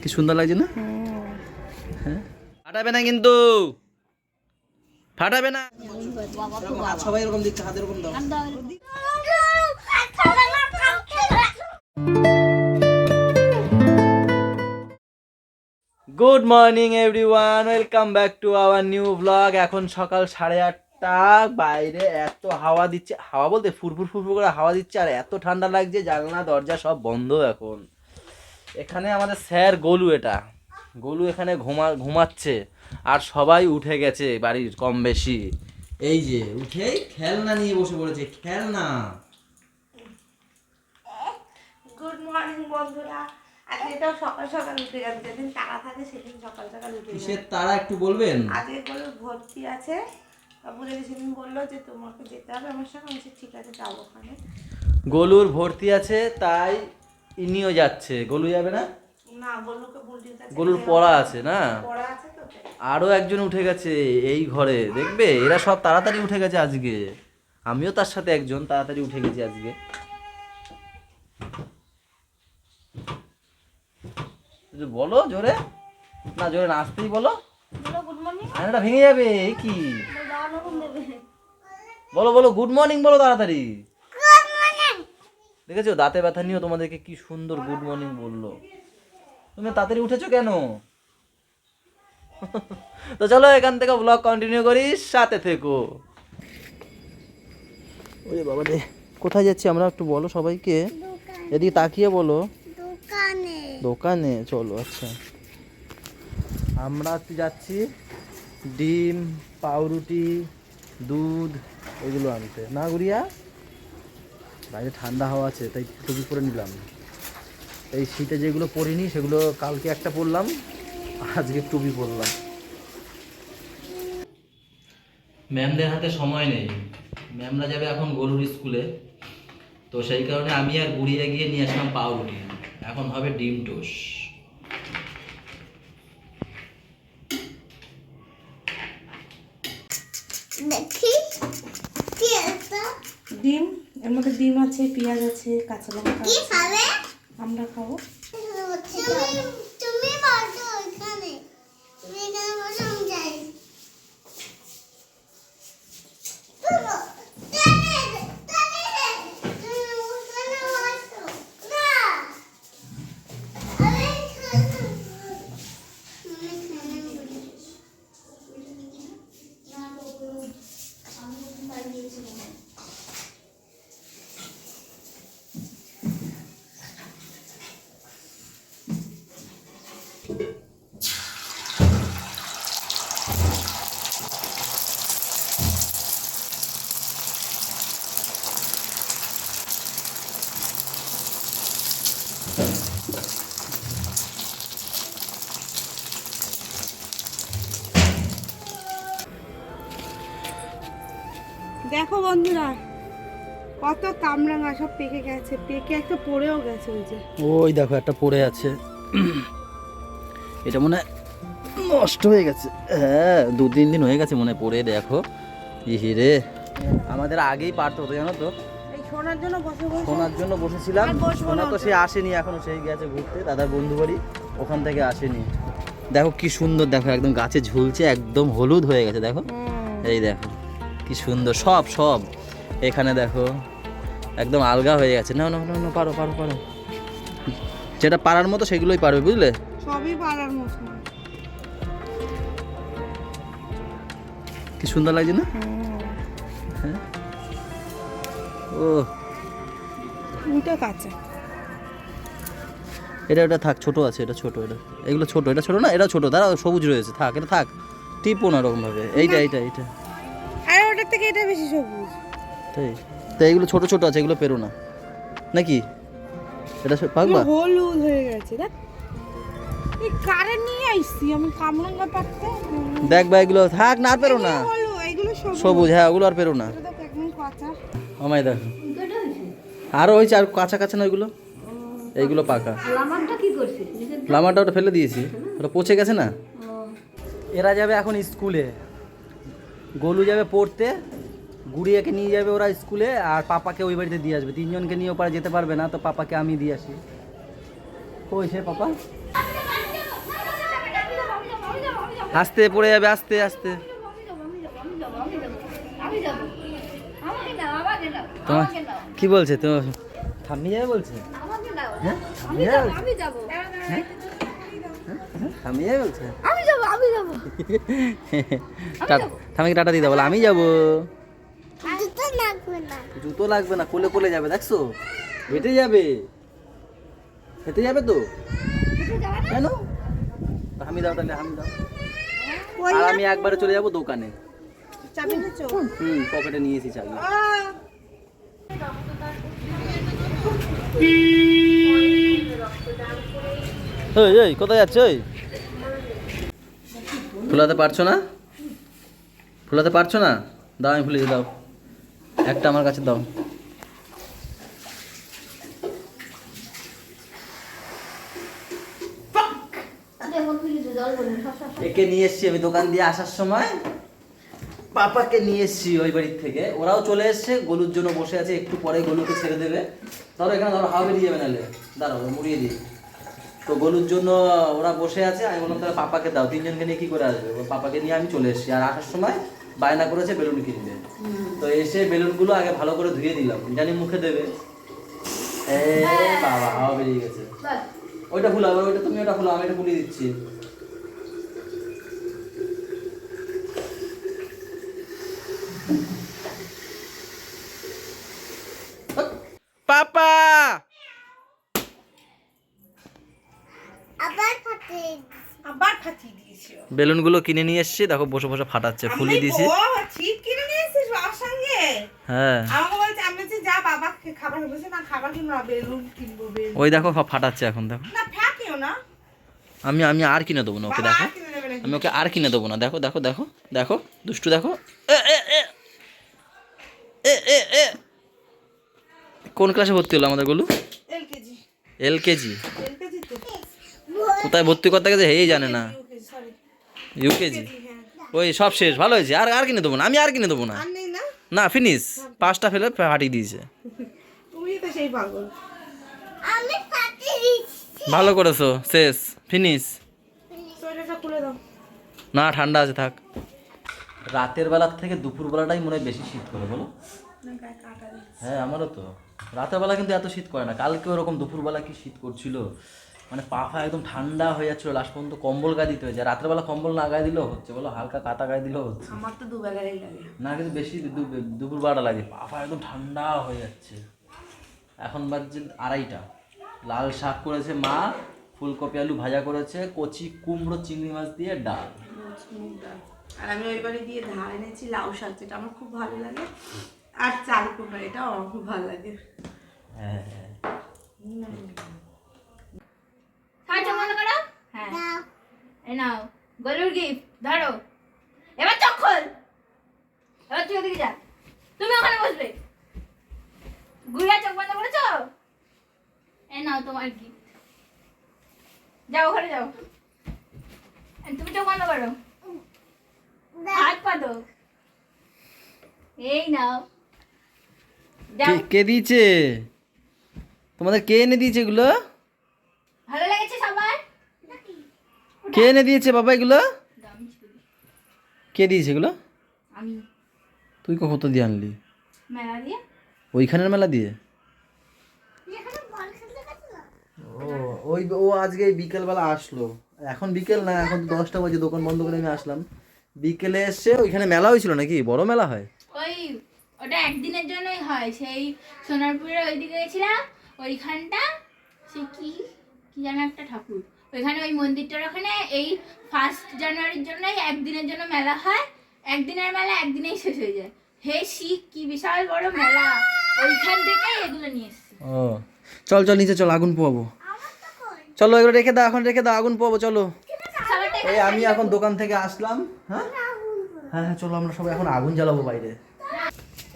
কি সুন্দর লাগছে না? হ্যাঁ, ফাটাবে না কিন্তু, ফাটাবে না। সবাই এরকম দিচ্ছে, হাতে এরকম দাও। Good morning everyone, welcome back to our new blog. এখন সকাল 8:30, বাইরে এত হাওয়া দিচ্ছে, হাওয়া বলতে ফুরফুর ফুরফুর করে হাওয়া দিচ্ছে, আর এত ঠান্ডা লাগছে, জানলা দরজা সব বন্ধ। এখন এখানে আমাদের স্যার গোলু, এটা গোলু এখানে ঘুমাচ্ছে, আর সবাই উঠে গেছে বাড়ির কম বেশি। এই যে উঠেই খেলনা নিয়ে বসে পড়েছে, খেলনা। গুড মর্নিং বন্ধুরা। আজকে এটাও সকাল সকাল উঠে গেছে, যেদিন তারা থাকে সেদিন সকাল সকাল উঠে গেছে। কিসের তারা একটু বলবেন? আজকে বলে ভর্তি আছে, বাবুদের সেদিন বললো যে তোমাকে যেতে হবে আমার সঙ্গে। আমি ঠিক আছে যাবো ওখানে। গোলুর ভর্তি আছে, তাই ইনিও যাচ্ছে। গোলু যাবে না? না, গোলুকে বুলটির কাছে, গোলুর পড়া আছে না? পড়া আছে তো। আরো একজন উঠে গেছে এই ঘরে, দেখবে এরা সব তাড়াতাড়ি উঠে গেছে আজকে। আমিও তার সাথে একজন তাড়াতাড়ি উঠে গেছি আজকে। বলো জোরে, না জোরে না, আসতেই বলো। Good morning. আয়নাটা ভেঙে যাবে কি? বলো বলো, গুড মর্নিং বলো তাড়াতাড়ি। দেখেছো, দাঁতে ব্যথা নিয়েও তোমাদেরকে কি সুন্দর গুড মর্নিং বললো। তুমি তাড়াতাড়ি উঠেছো কেন? তো চলো এখান থেকে ব্লগ কন্টিনিউ করি, সাথে থেকো। ওরে বাবা রে, কোথায় যাচ্ছি আমরা একটু বলো সবাইকে, এদিকে তাকিয়ে বলো। দোকানে। দোকানে চলো। আচ্ছা, আমরা যাচ্ছি ডিম, পাউরুটি, দুধ এগুলো আনতে না গুড়িয়া। বাইরে ঠান্ডা হাওয়া আছে, তাই টুপি পরে নিলাম। এই শীতে যেগুলো পরিনি সেগুলো কালকে একটা পরলাম, আজকে টুপি পরলাম। ম্যামদের হাতে সময় নেই, ম্যামরা যাবে এখন গরুর স্কুলে, তো সেই কারণে আমি আর গুড়িয়ে গিয়ে নিয়ে আসলাম পাউরুটি। এখন হবে ডিম টোস। দেখি কি এটা? ডিম, এর মধ্যে ডিম আছে, পেঁয়াজ আছে, কাঁচা লঙ্কা। কি খাবে? আমরা খাবো। তুমি বসো ওখানে, তুমি এখানে বসো, আমি যাই। দেখো বন্ধুরা, কত কামরাঙা সব পেকে গেছে, পেকে একটা পড়েও গেছে। ওই যে ওই দেখো একটা পড়ে আছে, এটা মনে হয় নষ্ট হয়ে গেছে। হ্যাঁ, 2-3 দিন হয়ে গেছে মনে হয় পড়ে। দেখো ইহিরে, আমাদের আগেই পারতে হতো জানো তো। এই শোনার জন্য শোনার জন্য বসেছিলাম, আর বসবো শোনা না তো তো। সে আসেনি এখনো, সেই গেছে ঘুরতে দাদার বন্ধু বাড়ি, ওখান থেকে আসেনি। দেখো কি সুন্দর, দেখো একদম গাছে ঝুলছে, একদম হলুদ হয়ে গেছে। দেখো এই দেখো কি সুন্দর, সব সব এখানে দেখো একদম আলগা হয়ে গেছে। না না না না, পারো পারো পারো, যেটা পারার মতো সেগুলোই পারবে, বুঝলে? সবই পারার মতো। কি সুন্দর লাগছে না? হ্যাঁ, ও ওইটা কাঁচা। এটা ওটা থাক, ছোট আছে, এটা ছোট, এটা এগুলো ছোট, এটা ছোট না, এটা ছোট, দাঁড়া সবুজ রয়েছে, থাক এটা থাক, টিপো না ওরকম ভাবে। এইটা এইটা এইটা, আর ওটার থেকে এটা বেশি সবুজ। তাই তো এইগুলো ছোট ছোট আছে, এগুলো পেরো না নাকি? এটা পাকবা? হলুদ হয়ে গেছে। দেখ, এই কারে নিয়ে আইছি আমি কামরাঙ্গা পাততে। দেখ ভাই, এগুলো থাক না, আর পেরো না। এগুলো সবুজ, হ্যাঁ ওগুলো আর পেরো না। এটা দেখ একদম কাঁচা। আমায় দেখো, আরও হয়েছে, আর কাঁচা কাঁচা না ওইগুলো, এইগুলো পাকা। লামারটা কি করছিস? লামাটা ওটা ফেলে দিয়েছি, ওটা পচে গেছে না। এরা যাবে এখন স্কুলে, গোলু যাবে পড়তে, গুড়িয়াকে নিয়ে যাবে ওরা স্কুলে, আর পাপাকে ওই বাড়িতে দিয়ে আসবে। 3জনকে নিয়ে ওপারে যেতে পারবে না, তো পাপাকে আমি দিয়ে আসি। কই সে পাপা? আস্তে পড়ে যাবে, আস্তে আস্তে। তোমার কি বলছে তো? থামিয়ে যাবে বলছে? হ্যাঁ থামিয়ে যাবে বলছে? হ্যাঁ? থামিয়ে যাবে বলছে? থামিয়ে টাটা দিয়ে দাও, বলে আমি যাবো। জুতো লাগবে না। জুতো লাগবে না, কোলে কোলে যাবে, দেখছো হেঁটে যাবে, হেঁটে যাবে তো। কেন? হামি দাও তাহলে, হামি দাও। আর আমি একবারে চলে যাবো দোকানে। চাবি নিয়েছো? পকেটে নিয়েছি চাবি। ওই ওই কোথায় যাচ্ছে? ওই ফুলাতে পারছো না? ফুলাতে পারছো না? দাও আমি ফুলিয়ে দাও, একটা আমার কাছে দাও। একে নিয়ে এসছি আমি দোকান দিয়ে আসার সময়, পাপাকে নিয়ে এসছি ওই বাড়ির থেকে। ওরাও চলে এসছে, গলুর জন্য বসে আছে, একটু পরে গলুকে ছেড়ে দেবে। ধরো এখানে ধরো হাওয়া বেরিয়ে যাবে, নাহলে দাঁড়াও মুড়িয়ে দিই। তো গলুর জন্য ওরা বসে আছে, আমি বললাম তাহলে পাপাকে দাও, তিনজনকে নিয়ে কি করে আসবে? পাপাকে নিয়ে আমি চলে এসেছি। আর আসার সময় বায়না করেছে বেলুন কিনবে, তো এসে বেলুনগুলো আগে ভালো করে ধুয়ে দিলাম, জানি মুখে দেবে। বাবা হাওয়া বেরিয়ে গেছে। ওইটা ফুলাও, ওইটা তুমি ওটা ফুলাও, আমি এটা ফুলিয়ে দিচ্ছি। পাপা আবার ফাটিয়ে দিয়েছো। বেলুনগুলো কিনে নিয়ে এসেছি, দেখো বসে বসে ফাটাচ্ছে, ফুলিয়ে দিয়েছি। ঠিক কিনে নিয়ে এসেছিস বাবার সঙ্গে? হ্যাঁ আমাকে বলছে, আমি বলছি যা বাবা খাবার বলছে না, খাবার কিনবো না, বেলুন কিনবো। বেলুন ওই দেখো ফাটাচ্ছে এখন, দেখো। না ফ্যাকিও না, আমি আমি আর কিনে দেবো না ওকে, বাবা দেখো। আর কিনে নেবে নাকি? আমি ওকে আর কিনে দেবো না, দেখো দেখো দেখো দেখো, দুষ্টু দেখো। এ এ এ এ এ এ কোন ক্লাসে ভর্তি হলো আমাদের গলু? এলকেজি। এলকেজি? এলকেজি তো কোথায় ভর্তি করতে গেছে হেই জানে না। Sorry UKG? হ্যাঁ। ওই সব শেষ, ভালো হয়েছে। আর আর কিনে দেবো না, আমি আর কিনে দেবো না। আর নেই না? না ফিনিশ, 5টা ফেলে ফাটিয়ে দিয়েছে। তুমি তো সেই পাগল। আমি ফাটিয়ে দিচ্ছি। ভালো করেছো, শেষ, ফিনিশ। সোয়েটারটা খুলে দাও। না ঠান্ডা আছে, থাক। রাতের বেলার থেকে দুপুর বেলাটাই মনে হয় বেশি শীত করে, বলো? না গায়ে কাটা দিচ্ছে। হ্যাঁ আমারও তো। রাতের বেলা কিন্তু এত শীত করে না, কালকে ওরকম দুপুরবেলা কি শীত করছিল, মানে পা ফা একদম ঠান্ডা হয়ে যাচ্ছিল, লাস্ট পর্যন্ত কম্বল গায়ে দিতে হয়েছে। রাতের বেলা কম্বল না গায়ে দিলেও হচ্ছে, বলো, হালকা কাতা গায়ে দিলেও হচ্ছে। আমার তো দুবেলারই লাগে। না কিন্তু বেশি দুপুরবেলাটা লাগে, পা ফা একদম ঠান্ডা হয়ে যাচ্ছে। এখন বাজছে 2:30। লাল শাক করেছে মা, ফুলকপি আলু ভাজা করেছে, কচি কুমড়ো চিংড়ি মাছ দিয়ে ডাল। আর আমি ওই বাড়ি দিয়ে ধার এনেছি লাউ শাক, যেটা আমার খুব ভালো লাগে, আর চাল কুমড়া, এটাও আমার খুব ভালো লাগে। হ্যাঁ চোখ বন্ধ করো। হ্যাঁ দাও। এই নাও গলুর গিফট, ধরো। এবার চোখ খোল, এবার তুই ওদিকে যা, তুমি ওখানে বসবে। গুড়িয়া চোখ বন্ধ করেছো? এই নাও তোমার গিফট, যাও ওখানে যাও। তুমি চোখ বন্ধ করো, হাত পা দো। এই নাও, যাও। কে দিয়েছে তোমাদের? কে এনে দিয়েছে এগুলো? ভালো লেগেছে সবার? কে এনে দিয়েছে বাবা এগুলো? দাও, আমি ছুঁয়ে দিই। কে দিয়েছে এগুলো? আমি তুই কত দিয়ে আনলি? মেলা দিয়ে। ওইখানের মেলা দিয়ে? তুই এখানে বল খেলতে গেছিস? ও আজকে বিকেলবেলা আসলো। এখন বিকেল না, এখন তো 10টা বাজে, দোকান বন্ধ করে আমি আসলাম। বিকেলে এসে ওইখানে মেলা হয়েছিল নাকি? বড় মেলা হয়? ওই ওটা একদিনের জন্যই হয়, সেই সোনারপুরের ওইদিকে গেছিলাম, ওইখানটা সে কি কি যেন একটা ঠাকুর, ওইখানে ওই মন্দিরটার ওখানে এই 1 জানুয়ারির জন্যই একদিনের জন্য মেলা হয়। একদিনের মেলা একদিনেই শেষ হয়ে যায়। হে শিখ, কি বিশাল বড় মেলা, ওইখান থেকে এগুলো নিয়ে এসেছি। ও চল চল নিচে চল, আগুন পোয়াবো। চলো এগুলো রেখে দাও, এখন রেখে দাও, আগুন পোয়াবো, চলো। সবারটাই এই আমি এখন দোকান থেকে আসলাম। হ্যাঁ হ্যাঁ হ্যাঁ চলো, আমরা সবাই এখন আগুন জ্বালাবো বাইরে।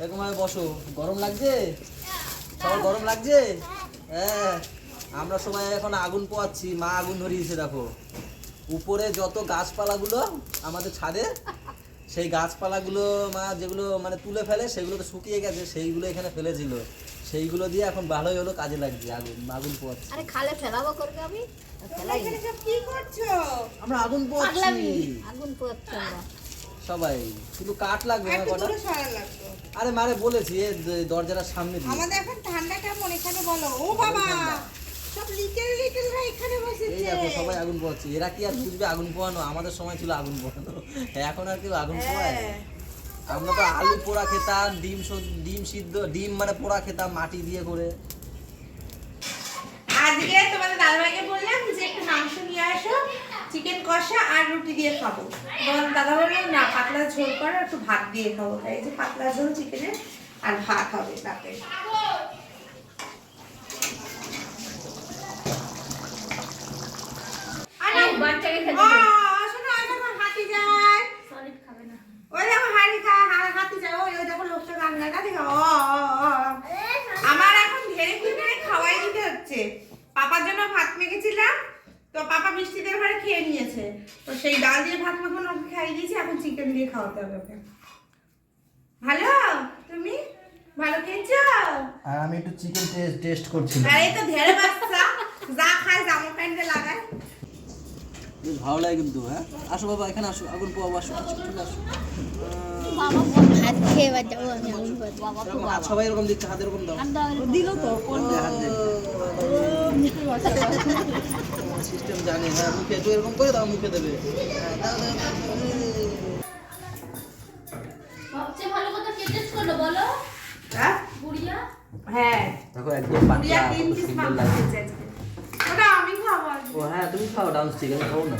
এরকম ভাবে বসো, গরম লাগছে? সবার গরম লাগছে? হ্যাঁ আমরা সবাই এখন আগুন পোয়াচ্ছি, মা আগুন ধরিয়েছে দেখো। উপরে যত গাছপালাগুলো আমাদের ছাদে, সেই গাছপালাগুলো মা যেগুলো মানে তুলে ফেলে, সেগুলো তো শুকিয়ে গেছে, সেইগুলো এখানে ফেলেছিল, সেইগুলো দিয়ে এখন ভালোই হলো, কাজে লাগছে, আগুন আগুন পোয়াচ্ছি। আরে খালে ফেলাবো করবে আমি, ফেলাই এখানে সব কি করছো? করছো? আমরা আগুন পোয়াচ্ছি আগুন পোয়াচ্ছি আমরা। সবাই, শুধু কাঠ লাগবে না একটু কটা। দূরে সরা লাগতো। আরে মারে বলেছি এ দরজাটার সামনে দিয়ে। আমাদের এখন ঠান্ডা কেমন এখানে বলো? ও বাবা, সব লিটল লিটলরা এখানে এই বসেছে। দেখো সবাই আগুন পোয়াচ্ছে। এরা কি আর বুঝবে আগুন পোয়ানো? আমাদের সময় ছিল আগুন পোয়ানো, এখন আর কেউ আগুন পোয়ায়? হ্যাঁ। আমরা তো আলু পোড়া খেতাম, ডিম সিদ্ধ, ডিম মানে পোড়া খেতাম মাটি দিয়ে করে। আজকে তোমাদের দাদাভাইকে বললাম যে একটু মাংস নিয়ে আসো, চিকেন কষা আর রুটি দিয়ে খাবো। তোমার দাদা বললো না, পাতলা ঝোল করো, একটু ভাত দিয়ে খাবো। তাই এই যে পাতলা ঝোল চিকেনের আর ভাত হবে তাতে। আরে বাচ্চাকে খেতে ও, দে। শোনো, ওই দেখো হাতি যায়। সলিড খাবে না। ওই দেখো হাতি যায়। ওই দেখো লোকটা গান গায়, তা দেখো। আমার এখন ধেড়ে ধেড়ে খাওয়াই দিতে হচ্ছে। পাপার জন্য ভাত মেখেছিলাম, তো পাপা মিষ্টিদের ঘরে খেয়ে নিয়েছে। তো সেই ডাল দিয়ে ভাত মাখানো ওকে খাইয়ে দিয়েছি, এখন চিকেন দিয়ে খাওয়াতে হবে ওকে। ভালো? তুমি ভালো খেয়েছো? আর আমি একটু চিকেন টেস্ট করছি। আর এই তো ধেড়ে বাচ্চা, যা খায় জামা প্যান্টে লাগায়। বেশ ভালো লাগে কিন্তু। হ্যাঁ, আসো বাবা, এখানে আসো, আগুন পোয়াবো, আসো আসো, চলে আসো। বাবা বল ভাত খেয়ে এবার যাবো আমি আগুন পোয়াতে। বাবা তো এরকম হাত সবাই এরকম দিচ্ছে, হাত এরকম দাও। দিল তো সিস্টেম জানে। হ্যাঁ, মুখে তো এরকম করে দাও, মুখে দেবে। হ্যাঁ, দাও, দাও, দাও। সবচেয়ে ভালো কথা কে টেস্ট করলো বলো? হ্যাঁ? গুড়িয়া। হ্যাঁ, দেখো একদম পুরিয়া পাতলা, তিন কত পিস সুন্দর মাংস লাগে। খেয়েছে আজকে। ওটা আমি খাবো আজকে। ও হ্যাঁ, তুমি খাও ডান্স ঠিক আছে, খাও না।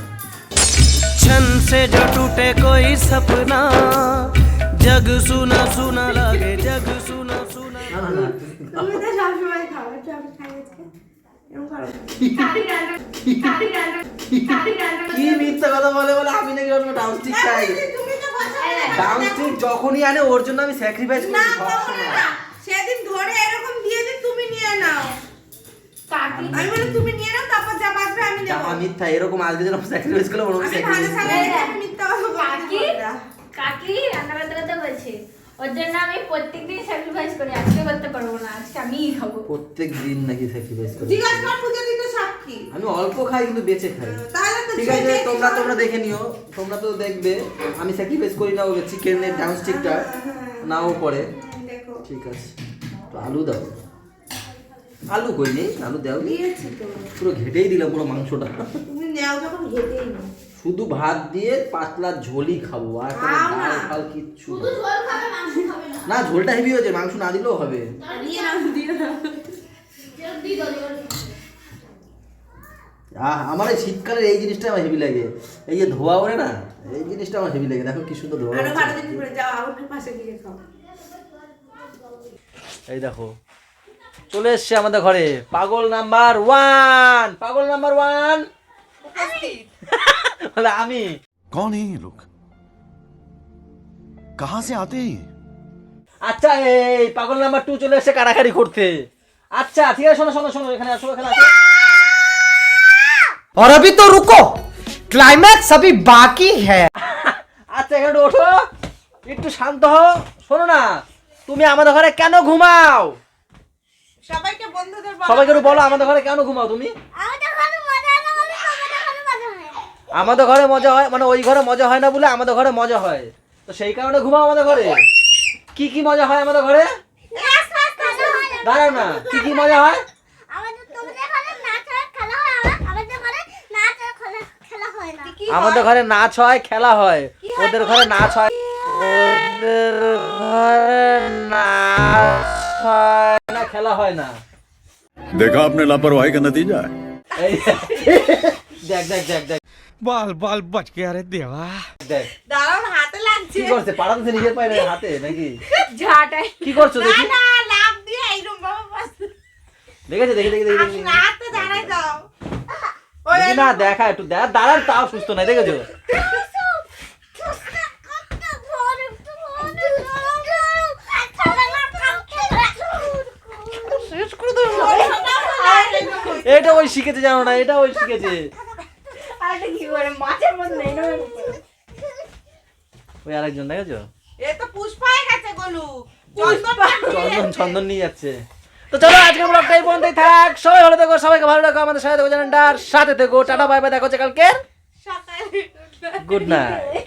क्षण से जो टूटे कोई सपना, जग सुना सुना लगे, जग सुना सुना। না না না, তুমি তো সবসময় খাও, একটু আমি খাই আজকে। এরকম করো না। কি মিথ্যা কথা বলে বলে আমি নাকি ওর ডান্স ঠিক খাই। তুমি তো বলছো ডান্স ঠিক যখনই আনে ওর জন্য আমি স্যাক্রিফাইস না, করি সব কখনো সময়। না। সেদিন ধরে এরকম দিয়ে দিন, তুমি নিয়ে নাও। আমি বলি তুমি নিয়ে নাও, তারপর যা বাঁচবে আমি দেবো। টাকা মিথ্যা, এরকম আজকে যেরকম স্যাক্রিফাইস করলে ওরকম আমি ভালো স্যাক্রিফাইস সাথে মিথ্যা কথা কাকি বলতে না। কাকি রান্না করতে করতে বলছে ওর জন্য আমি প্রত্যেকদিন স্যাক্রিফাইস করি, আজকে করতে পারবো না, আজকে আমিই খাবো। প্রত্যেক দিন নাকি স্যাক্রিফাইস করি। জিজ্ঞাসা কর পূজা দিতে সাক্ষী। আমি অল্প খাই কিন্তু বেঁচে খাই। তাহলে তো ঠিক আছে, ছেলে তোমরা খাওয়া- তোমরা দেখে নিও, তোমরা তো দেখবে আমি স্যাক্রিফাইস করি না ওই চিকেনের ডাউন স্টিকটা নাও করে। দেখো ঠিক আছে, তো আলু দাও। আলু কই নেই, আলু দাও। দিয়েছি তো। পুরো ঘেটেই দিলাম পুরো মাংসটা। তুমি নেও যখন ঘেটেই নাও। শুধু ভাত দিয়ে পাতলা ঝোলই খাবো, আর কোনো খাও না। ডাল ফাল কিচ্ছু শুধু না। ঝোল খাবে, মাংস খাবে না। না, ঝোলটা হেভি হয়েছে, মাংস না দিলেও হবে। দিয়ে নাও, দিয়ে নাও। জলদি দাও, জলদি। আমার এই শীতকালের এই জিনিসটা আমার হেভি লাগে, এই যে ধোয়া ওরে না, এই জিনিসটা আমার হেভি লাগে। দেখো কি সুন্দর ধোয়া আরো হচ্ছে। ভালো জিনিস করে যাও, আউটের পাশে গিয়ে খাও। এই দেখো চলে এসছে আমাদের ঘরে পাগল নাম্বার 1, পাগল নাম্বার 1 বলে আমি। कौन है ये लोग? कहां से आते हैं ये? আচ্ছা, এই পাগল নাম্বার 2 চলে এসছে কারাকারি করতে। আচ্ছা ঠিক আছে, শোনো শোনো শোনো, এখানে আসো, এখানে আসো। और अभी तो रुको, क्लाइमैक्स अभी बाकी है। আচ্ছা এখানে ওঠো, একটু শান্ত হও। শোনো না, তুমি আমাদের ঘরে কেন ঘুমাও? সবাইকে বন্ধুদের সবাইকে একটু বলো আমাদের ঘরে কেন ঘুমাও তুমি? আমাদের ঘরে মজা হয় না বলে তোমাদের ঘরে মজা হয়। আমাদের ঘরে মজা হয় মানে ওই ঘরে মজা হয় না বলে আমাদের ঘরে মজা হয়, তো সেই কারণে ঘুমাও আমাদের ঘরে। কি কি মজা হয় আমাদের ঘরে? নাচ নাচ খেলা হয় না। দাঁড়াও না, কি কি মজা হয়? আমাদের তোমাদের ঘরে নাচ আর খেলা হয়, আমাদের ঘরে নাচ আর খেলা হয় না। আমাদের ঘরে নাচ হয়, খেলা হয়, ওদের ঘরে নাচ হয়। ওদের ঘরে নাচ হয় না, খেলা হয় না। देखा आपने लापरवाही का नतीजा है। এই দেখ দেখ দেখ দেখ बाल बाल बच गया रे देवा। দেখ দাঁড়াও, হাতে লাগছে। কি করছে, পাড়াতে নিজের পায়ে হাতে নাকি ঝাঁটাই। কি করছো না দেখি? না, লাভ দিয়ে এইরকম বাবা বাস। দেখেছে, দেখি দেখি দেখি দেখি। হাতে দাঁড়াই দাও। ওই দেখি না, দেখা একটু দাঁড়ান, তাও সুস্থ নাই, দেখেছো? এটা ওই শিখেছে, জানো না, এটা ওই শিখেছে। আরে কি করে মাছের মতো নেই না। ওই আরেকজন দেখেছো, এ তো পুষ্পায় গেছে গলু। চন্দন চন্দন চন্দন নিয়ে যাচ্ছে। তো চলো আজকের ব্লগটা এই পর্যন্তই থাক। সবাই ভালো থেকো, সবাইকে ভালো রাখো, আমাদের সাথে থেকো, চ্যানেলটার সাথে থেকো। টাটা বাই বাই, দেখা হচ্ছে কালকে। সকালে গুড নাইট।